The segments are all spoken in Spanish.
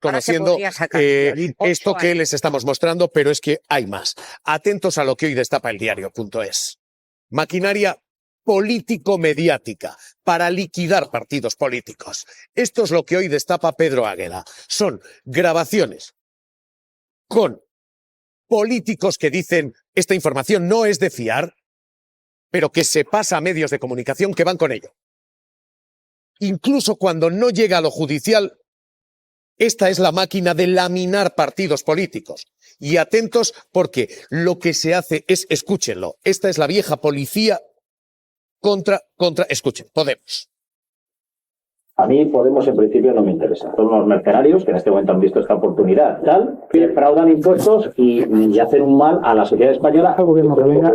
conociendo esto que les estamos mostrando, pero es que hay más. Atentos a lo que hoy destapa el diario.es. Maquinaria político-mediática para liquidar partidos políticos. Esto es lo que hoy destapa Pedro Águeda. Son grabaciones con políticos que dicen esta información no es de fiar, pero que se pasa a medios de comunicación que van con ello. Incluso cuando no llega a lo judicial, esta es la máquina de laminar partidos políticos. Y atentos porque lo que se hace es, escúchenlo, esta es la vieja policía escuchen, Podemos. A mí Podemos en principio no me interesa. Son unos mercenarios que en este momento han visto esta oportunidad, que defraudan impuestos y hacen un mal a la sociedad española. El gobierno que venga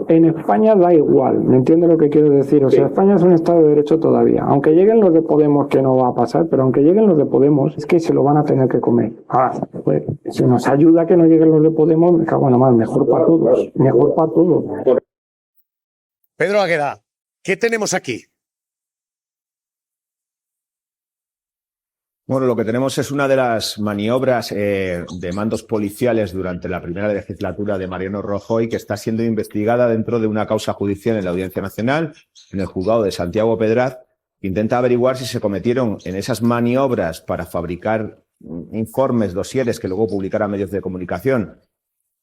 en España da igual, ¿me entiende lo que quiero decir? O sea, España es un Estado de Derecho todavía. Aunque lleguen los de Podemos, que no va a pasar, pero aunque lleguen los de Podemos, es que se lo van a tener que comer. Pues, si nos ayuda que no lleguen los de Podemos, me cago en la madre, mejor para todos, mejor para todos. Pedro Águeda, ¿qué tenemos aquí? Bueno, lo que tenemos es una de las maniobras de mandos policiales durante la primera legislatura de Mariano Rajoy, que está siendo investigada dentro de una causa judicial en la Audiencia Nacional, en el juzgado de Santiago Pedraz, que intenta averiguar si se cometieron en esas maniobras para fabricar informes, dosieres que luego publicara medios de comunicación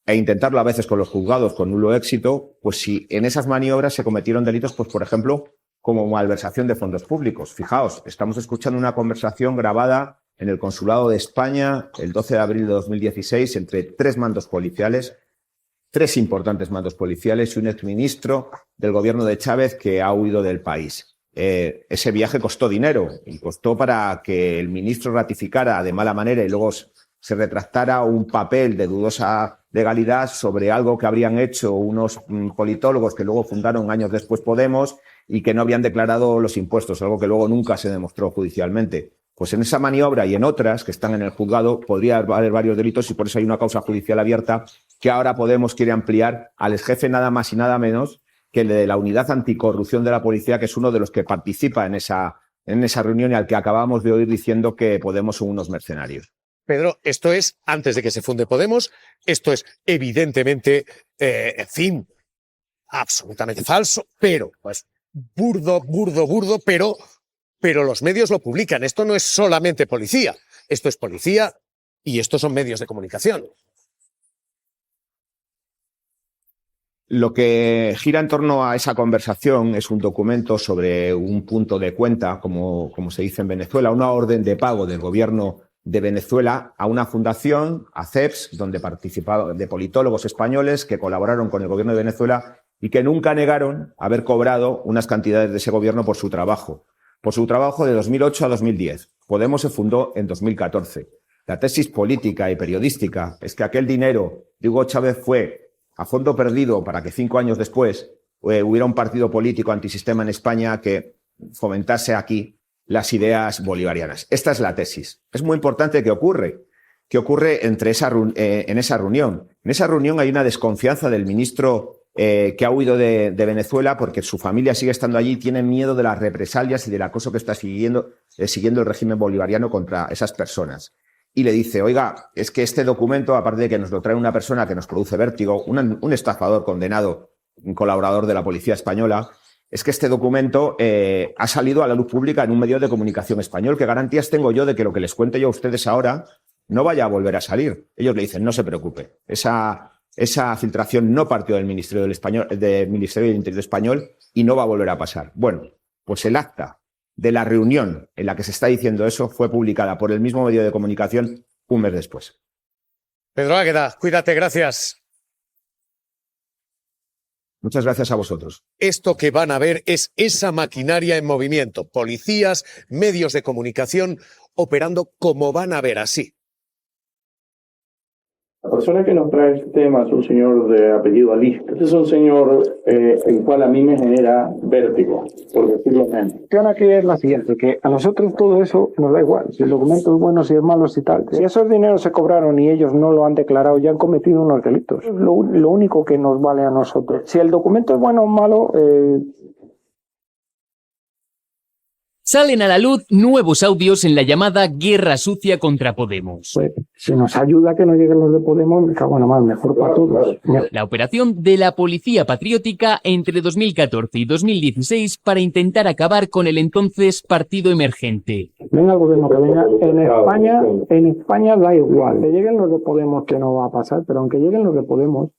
e intentarlo a veces con los juzgados con nulo éxito, pues si en esas maniobras se cometieron delitos, pues por ejemplo, como malversación de fondos públicos. Fijaos, estamos escuchando una conversación grabada en el Consulado de España el 12 de abril de 2016 entre tres mandos policiales, tres importantes mandos policiales y un exministro del gobierno de Chávez que ha huido del país. Ese viaje costó dinero y costó para que el ministro ratificara de mala manera y luego se retractara un papel de dudosa legalidad sobre algo que habrían hecho unos politólogos que luego fundaron años después Podemos y que no habían declarado los impuestos, algo que luego nunca se demostró judicialmente. Pues en esa maniobra y en otras que están en el juzgado podría haber varios delitos y por eso hay una causa judicial abierta que ahora Podemos quiere ampliar al exjefe nada más y nada menos que el de la unidad anticorrupción de la policía, que es uno de los que participa en esa reunión y al que acabamos de oír diciendo que Podemos son unos mercenarios. Pedro, esto es antes de que se funde Podemos, esto es evidentemente, en fin, absolutamente falso, pero pues burdo, pero los medios lo publican. Esto no es solamente policía, esto es policía y estos son medios de comunicación. Lo que gira en torno a esa conversación es un documento sobre un punto de cuenta, como se dice en Venezuela, una orden de pago del gobierno de Venezuela a una fundación, a CEPS, donde participaron de politólogos españoles que colaboraron con el gobierno de Venezuela y que nunca negaron haber cobrado unas cantidades de ese gobierno por su trabajo de 2008 a 2010. Podemos se fundó en 2014. La tesis política y periodística es que aquel dinero de Hugo Chávez fue a fondo perdido para que 5 años después hubiera un partido político antisistema en España que fomentase aquí las ideas bolivarianas. Esta es la tesis. Es muy importante que ocurre en esa reunión. En esa reunión hay una desconfianza del ministro que ha huido de Venezuela porque su familia sigue estando allí y tiene miedo de las represalias y del acoso que está siguiendo el régimen bolivariano contra esas personas. Y le dice, oiga, es que este documento, aparte de que nos lo trae una persona que nos produce vértigo, un estafador condenado, un colaborador de la policía española, es que este documento ha salido a la luz pública en un medio de comunicación español. ¿Qué garantías tengo yo de que lo que les cuente yo a ustedes ahora no vaya a volver a salir? Ellos le dicen, no se preocupe. Esa filtración no partió del Ministerio del Interior español y no va a volver a pasar. Bueno, pues el acta de la reunión en la que se está diciendo eso fue publicada por el mismo medio de comunicación un mes después. Pedro Águeda, cuídate, gracias. Muchas gracias a vosotros. Esto que van a ver es esa maquinaria en movimiento. Policías, medios de comunicación operando como van a ver así. La persona que nos trae este tema es un señor de apellido Ali. Este es un señor el cual a mí me genera vértigo, por decirlo menos. La cuestión aquí es la siguiente, que a nosotros todo eso nos da igual. Si el documento es bueno, si es malo, si tal. Si esos dineros se cobraron y ellos no lo han declarado, ya han cometido unos delitos. Es lo único que nos vale a nosotros. Si el documento es bueno o malo... Salen a la luz nuevos audios en la llamada guerra sucia contra Podemos. Pues si nos ayuda a que no lleguen los de Podemos, me cago en la mar, mejor para todos. La operación de la Policía Patriótica entre 2014 y 2016 para intentar acabar con el entonces partido emergente. Venga el gobierno que venga, en España da igual. Que lleguen los de Podemos, que no va a pasar, pero aunque lleguen los de Podemos,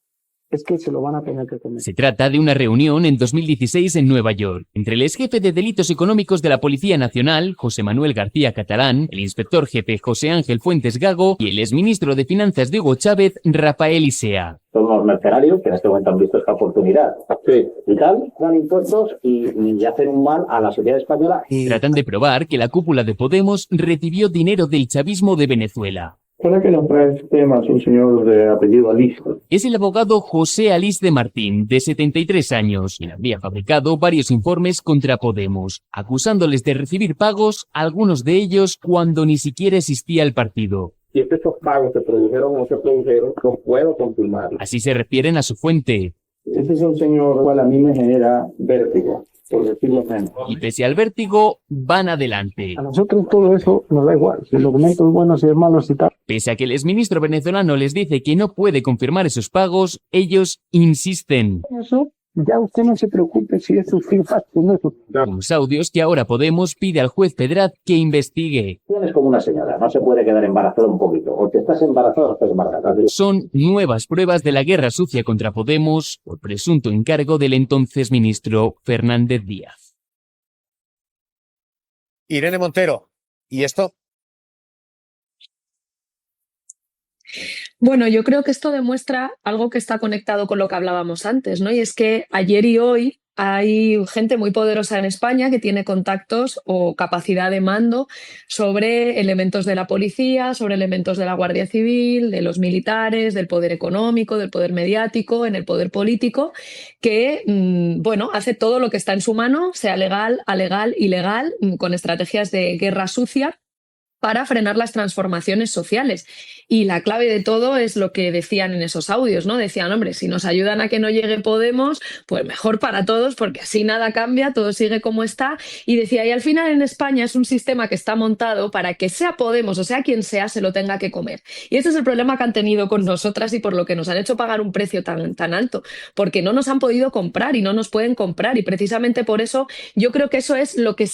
es que se lo van a tener que comer. Se trata de una reunión en 2016 en Nueva York entre el exjefe de delitos económicos de la Policía Nacional, José Manuel García Catalán, el inspector jefe José Ángel Fuentes Gago y el exministro de Finanzas de Hugo Chávez, Rafael Isea. Son unos mercenarios que en este momento han visto esta oportunidad. Sí. Y tal, dan impuestos y hacen un mal a la sociedad española. Tratan de probar que la cúpula de Podemos recibió dinero del chavismo de Venezuela. ¿Para que nos trae este tema? Es un señor de apellido Alís. Es el abogado José Alís de Martín, de 73 años, quien habría fabricado varios informes contra Podemos, acusándoles de recibir pagos, algunos de ellos cuando ni siquiera existía el partido. Si estos pagos se produjeron o no se produjeron, no puedo confirmarlo. Así se refieren a su fuente. Este es un señor cual a mí me genera vértigo, por decirlo menos. Y pese al vértigo, van adelante. A nosotros todo eso nos da igual. Si el documento es bueno, si es malo, si tal. Pese a que el exministro venezolano les dice que no puede confirmar esos pagos, ellos insisten. Eso, ya usted no se preocupe si es su firma o no es su... Los audios que ahora Podemos pide al juez Pedraz que investigue. Es como una señora, no se puede quedar embarazada un poquito. O te estás embarazada o estás embarazada. Son nuevas pruebas de la guerra sucia contra Podemos por presunto encargo del entonces ministro Fernández Díaz. Irene Montero, ¿y esto? Bueno, yo creo que esto demuestra algo que está conectado con lo que hablábamos antes, ¿no? Y es que ayer y hoy hay gente muy poderosa en España que tiene contactos o capacidad de mando sobre elementos de la policía, sobre elementos de la Guardia Civil, de los militares, del poder económico, del poder mediático, en el poder político, que, bueno, hace todo lo que está en su mano, sea legal, alegal, ilegal, con estrategias de guerra sucia, para frenar las transformaciones sociales. Y la clave de todo es lo que decían en esos audios, ¿no? Decían, hombre, si nos ayudan a que no llegue Podemos, pues mejor para todos, porque así nada cambia, todo sigue como está. Y decía, y al final en España es un sistema que está montado para que sea Podemos o sea quien sea, se lo tenga que comer. Y este es el problema que han tenido con nosotras y por lo que nos han hecho pagar un precio tan alto, porque no nos han podido comprar y no nos pueden comprar. Y precisamente por eso yo creo que eso es lo que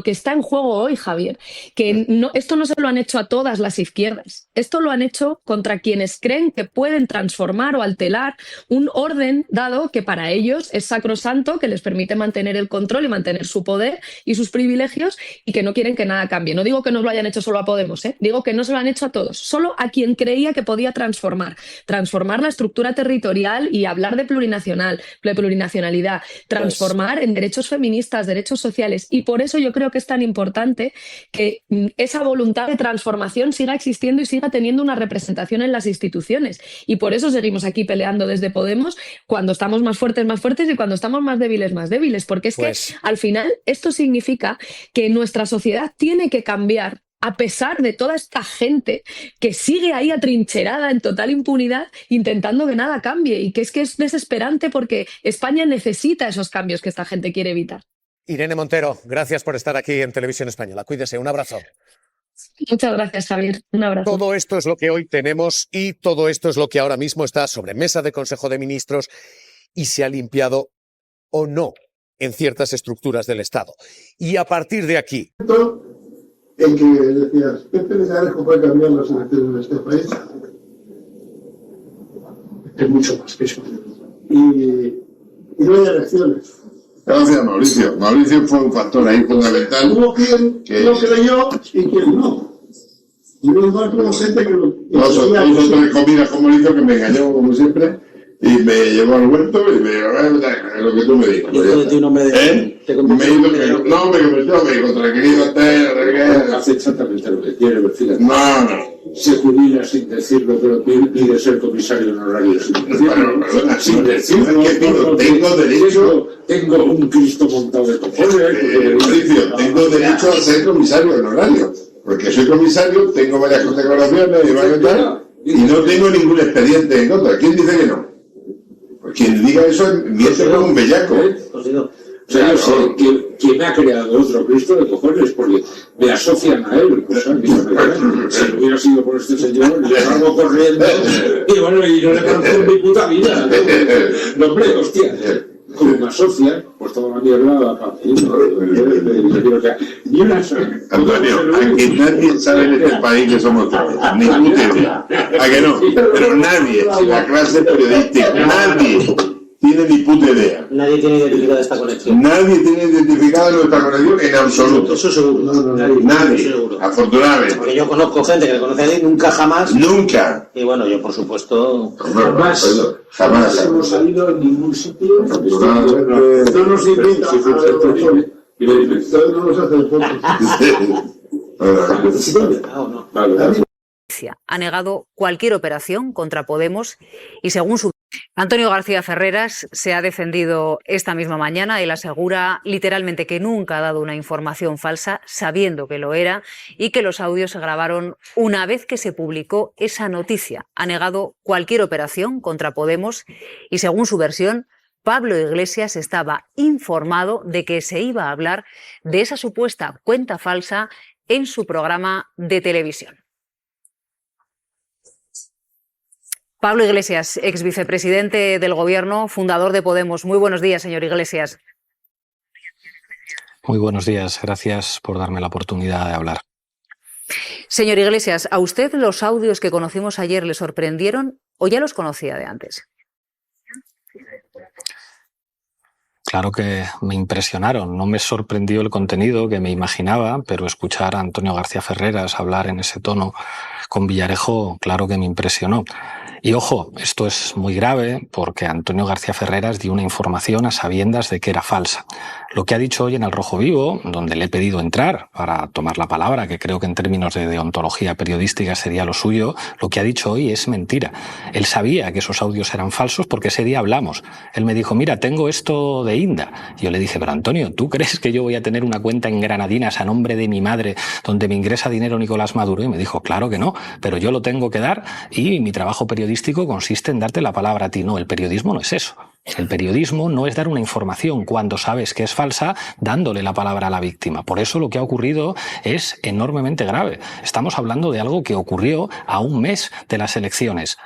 está en juego hoy, Javier, que esto no se lo han hecho a todas las izquierdas, esto lo han hecho contra quienes creen que pueden transformar o alterar un orden dado que para ellos es sacrosanto, que les permite mantener el control y mantener su poder y sus privilegios y que no quieren que nada cambie. No digo que no lo hayan hecho solo a Podemos, digo que no se lo han hecho a todos, solo a quien creía que podía transformar la estructura territorial y hablar de plurinacionalidad, transformar en derechos feministas, derechos sociales, y por eso yo creo que es tan importante que esa voluntad de transformación siga existiendo y siga teniendo una representación en las instituciones. Y por eso seguimos aquí peleando desde Podemos cuando estamos más fuertes y cuando estamos más débiles, porque es que al final esto significa que nuestra sociedad tiene que cambiar a pesar de toda esta gente que sigue ahí atrincherada en total impunidad intentando que nada cambie, y que es desesperante porque España necesita esos cambios que esta gente quiere evitar. Irene Montero, gracias por estar aquí en Televisión Española. Cuídese, un abrazo. Muchas gracias, Javier. Un abrazo. Todo esto es lo que hoy tenemos y todo esto es lo que ahora mismo está sobre mesa de Consejo de Ministros y se ha limpiado o no en ciertas estructuras del Estado. Y a partir de aquí... En que decías, ¿qué pensares puede cambiar las elecciones de este país? Es mucho más que eso. Y no hay elecciones. Gracias, Mauricio. Mauricio fue un factor ahí fundamental. Hubo quien no creyó y quien no. Y no igual como gente que lo... Dos o tres comidas como hizo que me engañó como siempre y me llevó al huerto y me dijo, lo que tú me digas. Yo de ti no me me hizo que me dijo, tranquilízate, hace exactamente lo que quiere, no. Se jubila sin decirlo, pero pide ser comisario honorario sin decirlo. Perdona, sin decirlo, ¿qué pido? Tengo derecho... Tengo un Cristo montado de cojones. Mauricio, tengo derecho a ser comisario honorario. Porque soy comisario, tengo varias condecoraciones y no tengo ningún expediente en contra. ¿Quién dice que no? Pues quien diga eso miente como un bellaco. O sea, yo sé que que me ha creado otro Cristo de cojones, porque me asocian a él. O sea, si no hubiera sido por este señor, le salgo corriendo y bueno, y no le conozco en mi puta vida. No, hombre, hostia. Como me asocian, pues toda la mierda para mí. O sea, ni una sola. Antonio, aquí nadie sabe en este país que somos todos. Ni puta idea. ¿A que no? Pero nadie, la clase periodística, nadie tiene ni puta idea. Nadie tiene identificada esta conexión. Nadie tiene identificada nuestra conexión en absoluto. Eso seguro. Nadie. Afortunadamente. Porque yo conozco gente que le conoce a él, nunca jamás. Nunca. Y bueno, yo por supuesto. Jamás. No hemos salido en ningún sitio. Afortunadamente. No nos invitan. No nos hacen fotos. Ha negado cualquier operación contra Podemos y según su... Antonio García Ferreras se ha defendido esta misma mañana. Él asegura literalmente que nunca ha dado una información falsa, sabiendo que lo era, y que los audios se grabaron una vez que se publicó esa noticia. Ha negado cualquier operación contra Podemos y según su versión, Pablo Iglesias estaba informado de que se iba a hablar de esa supuesta cuenta falsa en su programa de televisión. Pablo Iglesias, ex vicepresidente del Gobierno, fundador de Podemos. Muy buenos días, señor Iglesias. Muy buenos días. Gracias por darme la oportunidad de hablar. Señor Iglesias, ¿a usted los audios que conocimos ayer le sorprendieron o ya los conocía de antes? Claro que me impresionaron. No me sorprendió el contenido que me imaginaba, pero escuchar a Antonio García Ferreras hablar en ese tono con Villarejo, claro que me impresionó. Y ojo, esto es muy grave porque Antonio García Ferreras dio una información a sabiendas de que era falsa. Lo que ha dicho hoy en El Rojo Vivo, donde le he pedido entrar para tomar la palabra, que creo que en términos de deontología periodística sería lo suyo, lo que ha dicho hoy es mentira. Él sabía que esos audios eran falsos porque ese día hablamos. Él me dijo, mira, tengo esto de Inda. Y yo le dije, pero Antonio, ¿tú crees que yo voy a tener una cuenta en Granadinas a nombre de mi madre donde me ingresa dinero Nicolás Maduro? Y me dijo, claro que no, pero yo lo tengo que dar y mi trabajo periodístico consiste en darte la palabra a ti. No, el periodismo no es eso. El periodismo no es dar una información cuando sabes que es falsa, dándole la palabra a la víctima. Por eso lo que ha ocurrido es enormemente grave. Estamos hablando de algo que ocurrió a un mes de las elecciones.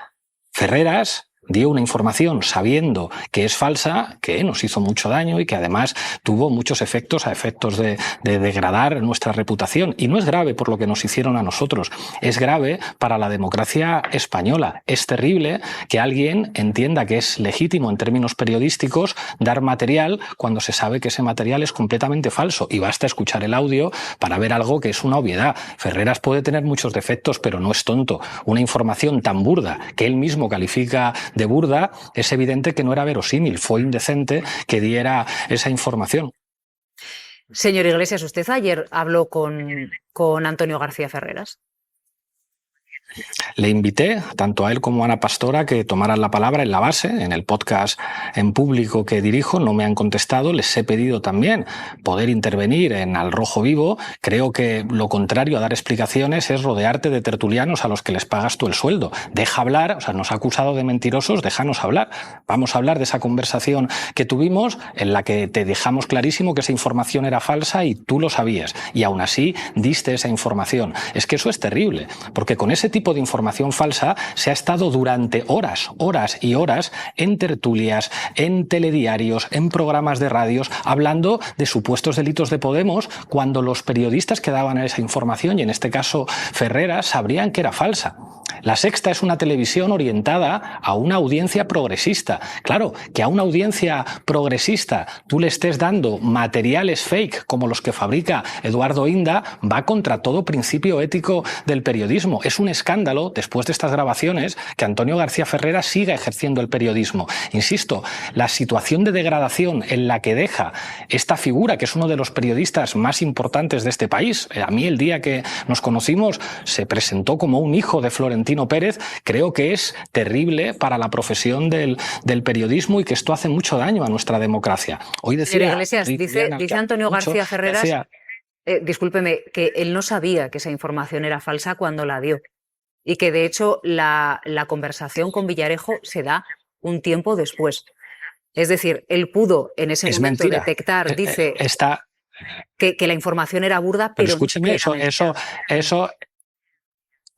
Ferreras dio una información sabiendo que es falsa, que nos hizo mucho daño y que además tuvo muchos efectos a efectos de degradar nuestra reputación. Y no es grave por lo que nos hicieron a nosotros, es grave para la democracia española. Es terrible que alguien entienda que es legítimo en términos periodísticos dar material cuando se sabe que ese material es completamente falso. Y basta escuchar el audio para ver algo que es una obviedad. Ferreras puede tener muchos defectos, pero no es tonto. Una información tan burda que él mismo califica de burda, es evidente que no era verosímil, fue indecente que diera esa información. Señor Iglesias, ¿usted ayer habló con Antonio García Ferreras? Le invité, tanto a él como a Ana Pastora, que tomaran la palabra en la base, en el podcast en público que dirijo. No me han contestado. Les he pedido también poder intervenir en Al Rojo Vivo. Creo que lo contrario a dar explicaciones es rodearte de tertulianos a los que les pagas tú el sueldo. Deja hablar, o sea, nos ha acusado de mentirosos, déjanos hablar. Vamos a hablar de esa conversación que tuvimos en la que te dejamos clarísimo que esa información era falsa y tú lo sabías. Y aún así diste esa información. Es que eso es terrible, porque con ese tipo de información falsa se ha estado durante horas y horas en tertulias, en telediarios, en programas de radios, hablando de supuestos delitos de Podemos, cuando los periodistas que daban esa información, y en este caso Ferreras, sabrían que era falsa. La Sexta es una televisión orientada a una audiencia progresista. Claro, que a una audiencia progresista tú le estés dando materiales fake como los que fabrica Eduardo Inda, va contra todo principio ético del periodismo. Es un escándalo, después de estas grabaciones, que Antonio García Ferreras siga ejerciendo el periodismo. Insisto, la situación de degradación en la que deja esta figura, que es uno de los periodistas más importantes de este país. A mí el día que nos conocimos se presentó como un hijo de Florentino Pérez. Creo que es terrible para la profesión del periodismo y que esto hace mucho daño a nuestra democracia. Hoy decía, Iglesias, dice Antonio García Ferreras, discúlpeme, que él no sabía que esa información era falsa cuando la dio y que de hecho la conversación con Villarejo se da un tiempo después. Es decir, él pudo en ese momento detectar, dice... que la información era burda, pero escúcheme, eso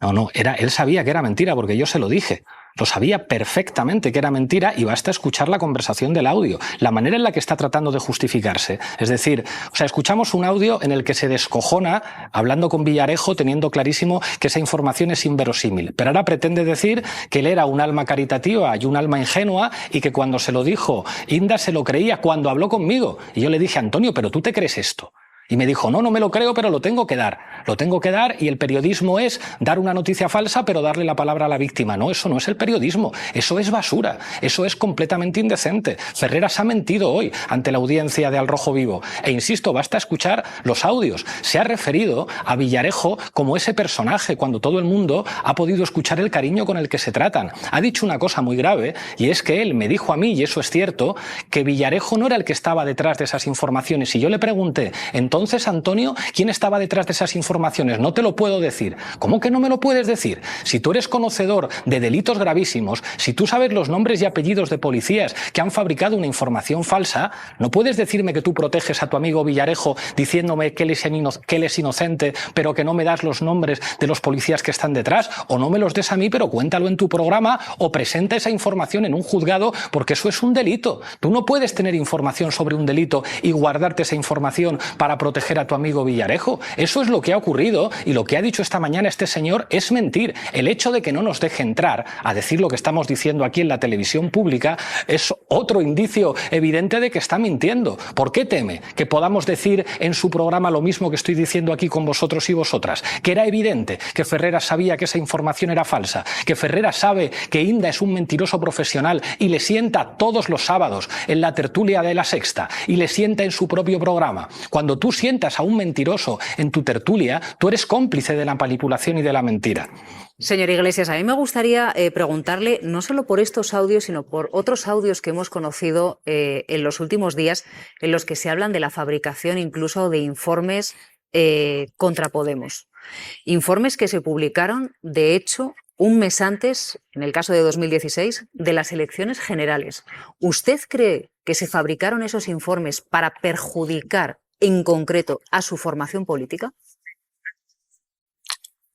no, él sabía que era mentira porque yo se lo dije. Lo sabía perfectamente que era mentira y basta escuchar la conversación del audio, la manera en la que está tratando de justificarse. Es decir, escuchamos un audio en el que se descojona hablando con Villarejo, teniendo clarísimo que esa información es inverosímil. Pero ahora pretende decir que él era un alma caritativa y un alma ingenua y que cuando se lo dijo, Inda se lo creía cuando habló conmigo. Y yo le dije, Antonio, ¿pero tú te crees esto? Y me dijo, no me lo creo, pero lo tengo que dar. Lo tengo que dar y el periodismo es dar una noticia falsa, pero darle la palabra a la víctima. No, eso no es el periodismo. Eso es basura. Eso es completamente indecente. Ferreras ha mentido hoy ante la audiencia de Al Rojo Vivo. E insisto, basta escuchar los audios. Se ha referido a Villarejo como ese personaje cuando todo el mundo ha podido escuchar el cariño con el que se tratan. Ha dicho una cosa muy grave y es que él me dijo a mí, y eso es cierto, que Villarejo no era el que estaba detrás de esas informaciones. Y yo le pregunté, entonces, Antonio, ¿quién estaba detrás de esas informaciones? No te lo puedo decir. ¿Cómo que no me lo puedes decir? Si tú eres conocedor de delitos gravísimos, si tú sabes los nombres y apellidos de policías que han fabricado una información falsa, no puedes decirme que tú proteges a tu amigo Villarejo diciéndome que él es inocente, pero que no me das los nombres de los policías que están detrás, o no me los des a mí, pero cuéntalo en tu programa o presenta esa información en un juzgado, porque eso es un delito. Tú no puedes tener información sobre un delito y guardarte esa información para proteger a tu amigo Villarejo. Eso es lo que ha ocurrido y lo que ha dicho esta mañana este señor es mentir. El hecho de que no nos deje entrar a decir lo que estamos diciendo aquí en la televisión pública es otro indicio evidente de que está mintiendo. ¿Por qué teme que podamos decir en su programa lo mismo que estoy diciendo aquí con vosotros y vosotras? Que era evidente que Ferreras sabía que esa información era falsa, que Ferreras sabe que Inda es un mentiroso profesional y le sienta todos los sábados en la tertulia de La Sexta y le sienta en su propio programa. Cuando tú sientas a un mentiroso en tu tertulia, tú eres cómplice de la manipulación y de la mentira. Señor Iglesias, a mí me gustaría preguntarle, no solo por estos audios, sino por otros audios que hemos conocido en los últimos días, en los que se hablan de la fabricación incluso de informes contra Podemos. Informes que se publicaron, de hecho, un mes antes, en el caso de 2016, de las elecciones generales. ¿Usted cree que se fabricaron esos informes para perjudicar en concreto a su formación política?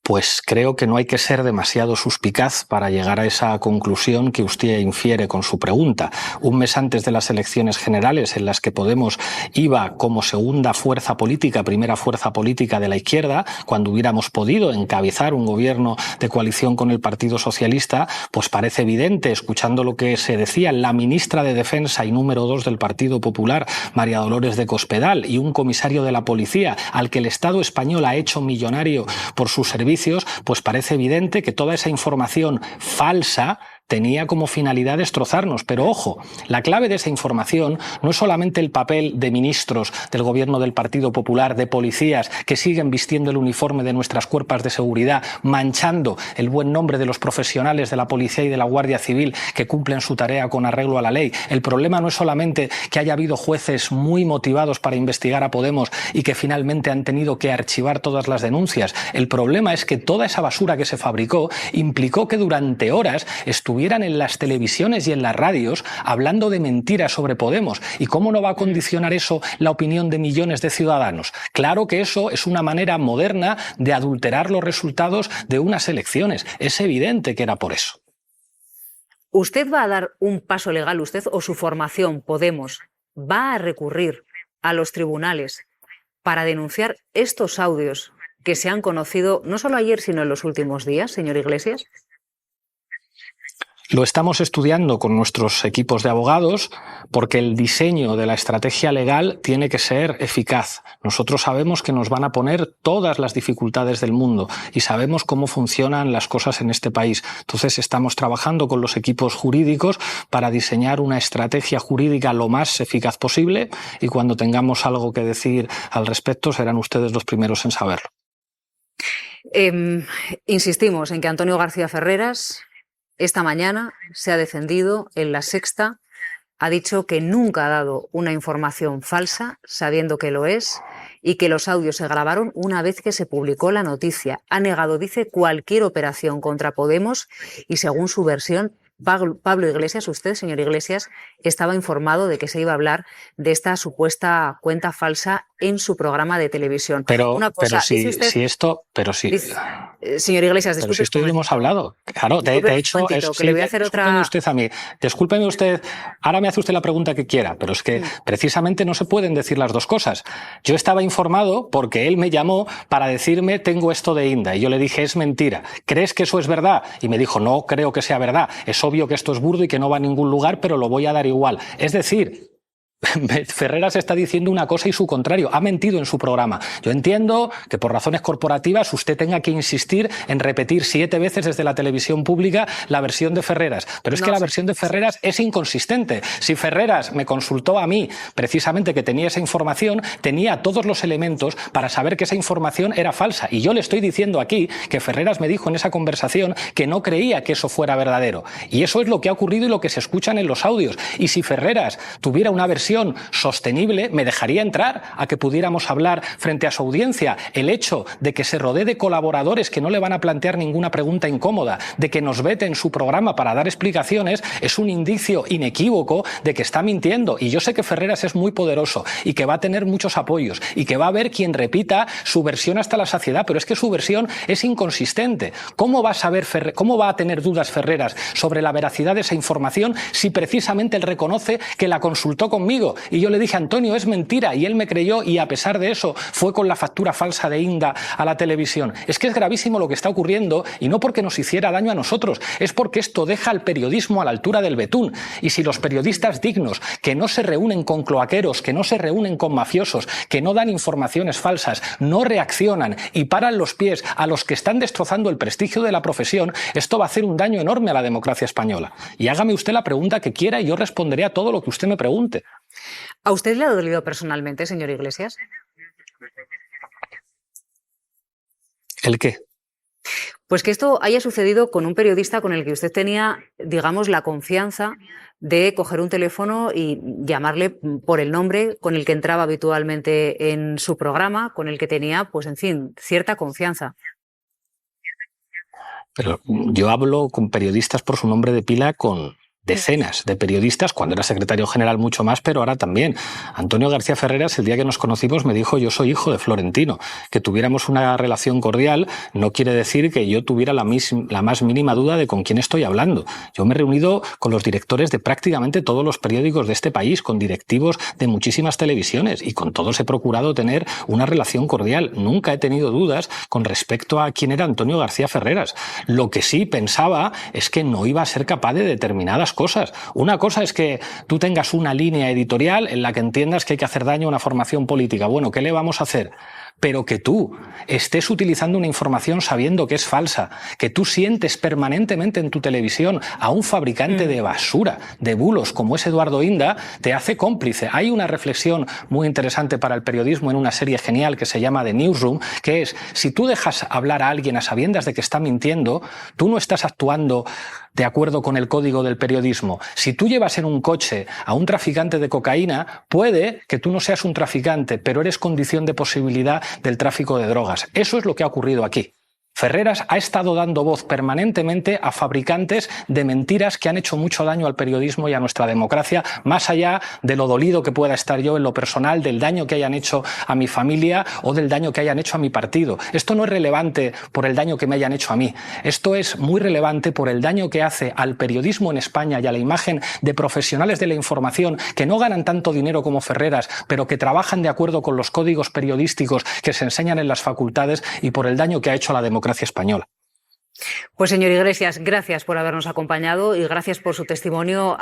Pues creo que no hay que ser demasiado suspicaz para llegar a esa conclusión que usted infiere con su pregunta. Un mes antes de las elecciones generales, en las que Podemos iba como segunda fuerza política, primera fuerza política de la izquierda, cuando hubiéramos podido encabezar un gobierno de coalición con el Partido Socialista, pues parece evidente, escuchando lo que se decía la ministra de Defensa y número 2 del Partido Popular, María Dolores de Cospedal, y un comisario de la policía al que el Estado español ha hecho millonario por sus servicios, pues parece evidente que toda esa información falsa tenía como finalidad destrozarnos. Pero ojo, la clave de esa información no es solamente el papel de ministros del gobierno del Partido Popular, de policías que siguen vistiendo el uniforme de nuestras cuerpos de seguridad, manchando el buen nombre de los profesionales de la policía y de la Guardia Civil que cumplen su tarea con arreglo a la ley. El problema no es solamente que haya habido jueces muy motivados para investigar a Podemos y que finalmente han tenido que archivar todas las denuncias. El problema es que toda esa basura que se fabricó implicó que durante horas estuvieran en las televisiones y en las radios hablando de mentiras sobre Podemos. ¿Y cómo no va a condicionar eso la opinión de millones de ciudadanos? Claro que eso es una manera moderna de adulterar los resultados de unas elecciones. Es evidente que era por eso. ¿Usted va a dar un paso legal, usted o su formación, Podemos, va a recurrir a los tribunales para denunciar estos audios que se han conocido no solo ayer, sino en los últimos días, señor Iglesias? Lo estamos estudiando con nuestros equipos de abogados porque el diseño de la estrategia legal tiene que ser eficaz. Nosotros sabemos que nos van a poner todas las dificultades del mundo y sabemos cómo funcionan las cosas en este país. Entonces estamos trabajando con los equipos jurídicos para diseñar una estrategia jurídica lo más eficaz posible y cuando tengamos algo que decir al respecto serán ustedes los primeros en saberlo. Insistimos en que Antonio García Ferreras esta mañana se ha defendido en La Sexta, ha dicho que nunca ha dado una información falsa, sabiendo que lo es, y que los audios se grabaron una vez que se publicó la noticia. Ha negado, dice, cualquier operación contra Podemos y, según su versión, Pablo Iglesias, usted, señor Iglesias, estaba informado de que se iba a hablar de esta supuesta cuenta falsa en su programa de televisión. Pero si usted, si esto, pero sí. Señor Iglesias, disculpe. Pero si esto ya hemos hablado. Claro, de hecho, que le voy a hacer otra. Discúlpeme usted, ahora me hace usted la pregunta que quiera, pero es que precisamente no se pueden decir las dos cosas. Yo estaba informado porque él me llamó para decirme tengo esto de Inda y yo le dije es mentira. ¿Crees que eso es verdad? Y me dijo no creo que sea verdad. Es obvio que esto es burdo y que no va a ningún lugar, pero lo voy a dar igual. Es decir, Ferreras está diciendo una cosa y su contrario. Ha mentido en su programa. Yo entiendo que por razones corporativas usted tenga que insistir en repetir 7 veces desde la televisión pública la versión de Ferreras. Pero es que la versión de Ferreras es inconsistente. Si Ferreras me consultó a mí precisamente que tenía esa información, tenía todos los elementos para saber que esa información era falsa. Y yo le estoy diciendo aquí que Ferreras me dijo en esa conversación que no creía que eso fuera verdadero. Y eso es lo que ha ocurrido y lo que se escuchan en los audios. Y si Ferreras tuviera una versión sostenible, me dejaría entrar a que pudiéramos hablar frente a su audiencia. El hecho de que se rodee de colaboradores que no le van a plantear ninguna pregunta incómoda, de que nos vete en su programa para dar explicaciones, es un indicio inequívoco de que está mintiendo. Y yo sé que Ferreras es muy poderoso y que va a tener muchos apoyos y que va a haber quien repita su versión hasta la saciedad, pero es que su versión es inconsistente. ¿Cómo va a tener dudas Ferreras sobre la veracidad de esa información si precisamente él reconoce que la consultó conmigo? Y yo le dije, Antonio, es mentira, y él me creyó y a pesar de eso fue con la factura falsa de Inda a la televisión. Es que es gravísimo lo que está ocurriendo y no porque nos hiciera daño a nosotros, es porque esto deja al periodismo a la altura del betún. Y si los periodistas dignos, que no se reúnen con cloaqueros, que no se reúnen con mafiosos, que no dan informaciones falsas, no reaccionan y paran los pies a los que están destrozando el prestigio de la profesión, esto va a hacer un daño enorme a la democracia española. Y hágame usted la pregunta que quiera y yo responderé a todo lo que usted me pregunte. ¿A usted le ha dolido personalmente, señor Iglesias? ¿El qué? Pues que esto haya sucedido con un periodista con el que usted tenía, digamos, la confianza de coger un teléfono y llamarle por el nombre con el que entraba habitualmente en su programa, con el que tenía, pues en fin, cierta confianza. Pero yo hablo con periodistas por su nombre de pila con decenas de periodistas, cuando era secretario general mucho más, pero ahora también. Antonio García Ferreras, el día que nos conocimos, me dijo yo soy hijo de Florentino. Que tuviéramos una relación cordial no quiere decir que yo tuviera la más mínima duda de con quién estoy hablando. Yo me he reunido con los directores de prácticamente todos los periódicos de este país, con directivos de muchísimas televisiones y con todos he procurado tener una relación cordial. Nunca he tenido dudas con respecto a quién era Antonio García Ferreras. Lo que sí pensaba es que no iba a ser capaz de determinadas cosas. Una cosa es que tú tengas una línea editorial en la que entiendas que hay que hacer daño a una formación política. Bueno, ¿qué le vamos a hacer? Pero que tú estés utilizando una información sabiendo que es falsa, que tú sientes permanentemente en tu televisión a un fabricante de basura, de bulos como es Eduardo Inda, te hace cómplice. Hay una reflexión muy interesante para el periodismo en una serie genial que se llama The Newsroom, que es, si tú dejas hablar a alguien a sabiendas de que está mintiendo, tú no estás actuando de acuerdo con el código del periodismo. Si tú llevas en un coche a un traficante de cocaína, puede que tú no seas un traficante, pero eres condición de posibilidad del tráfico de drogas. Eso es lo que ha ocurrido aquí. Ferreras ha estado dando voz permanentemente a fabricantes de mentiras que han hecho mucho daño al periodismo y a nuestra democracia, más allá de lo dolido que pueda estar yo en lo personal, del daño que hayan hecho a mi familia o del daño que hayan hecho a mi partido. Esto no es relevante por el daño que me hayan hecho a mí. Esto es muy relevante por el daño que hace al periodismo en España y a la imagen de profesionales de la información que no ganan tanto dinero como Ferreras, pero que trabajan de acuerdo con los códigos periodísticos que se enseñan en las facultades y por el daño que ha hecho a la democracia española. Pues señor Iglesias, gracias por habernos acompañado y gracias por su testimonio.